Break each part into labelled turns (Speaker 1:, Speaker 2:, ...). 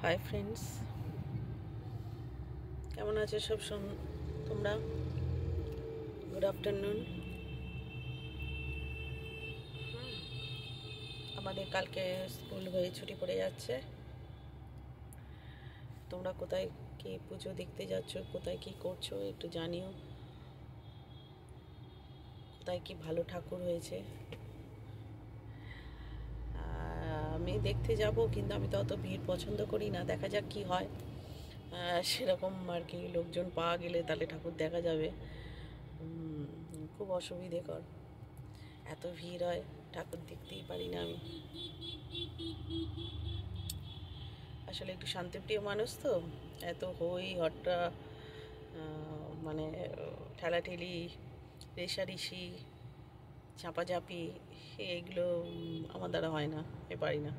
Speaker 1: Hi friends, কেমন আছো সব তোমরা? Good afternoon. আমাদের কালকে স্কুল হয়ে ছুটি পড়ে যাচ্ছে। তোমরা কোথায় কি পুজো দেখতে যাচ্ছ, কোথায় কি করছো একটু জানিও। কোথায় কি ভালো ঠাকুর হয়েছে। আমি দেখতে যাব, কিন্তু আমি তো অত ভিড় পছন্দ করি না। দেখা যাক কি হয়। সেরকম আর কি লোকজন পাওয়া গেলে তাহলে ঠাকুর দেখা যাবে। খুব অসুবিধেকর, এত ভিড় হয়, ঠাকুর দেখতেই পারি না আমি। আসলে একটু শান্তিপ্রিয় মানুষ তো, এত হই হট্টা, মানে ঠেলাঠেলি, রেষারেষি, চাপাচাপি, এগুলো আমার দ্বারা হয় না, পারি না।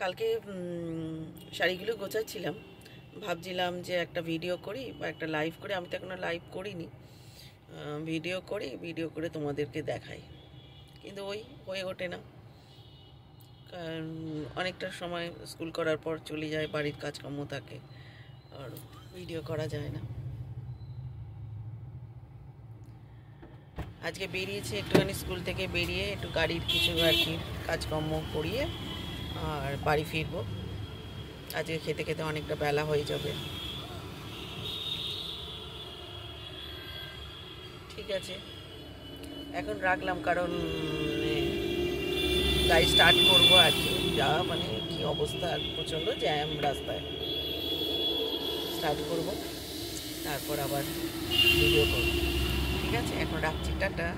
Speaker 1: কালকে শাড়িগুলো গোছাচ্ছিলাম, ভাবছিলাম যে একটা ভিডিও করি বা একটা লাইভ করি। আমি তো এখনো লাইভ করিনি, ভিডিও করে তোমাদেরকে দেখাই, কিন্তু হয়ে ওঠে না। কারণ অনেকটা সময় স্কুল করার পর চলে যায়, বাড়ির কাজকর্ম থাকে, আর ভিডিও করা যায় না। আজকে বেরিয়েছি একটুখানি, স্কুল থেকে বেরিয়ে একটু গাড়ির কিছু আর কি কাজকর্ম করিয়ে আর বাড়ি ফিরবো। আজকে খেতে খেতে অনেকটা বেলা হয়ে যাবে। ঠিক আছে, এখন রাখলাম, কারণ গাড়ি স্টার্ট করবো আর কি। যা মানে কি অবস্থা, প্রচণ্ড জ্যাম রাস্তায়। স্টার্ট করবো, তারপর আবার ভিডিও করবো। ঠিক আছে, এখন রাখছি, টাটা।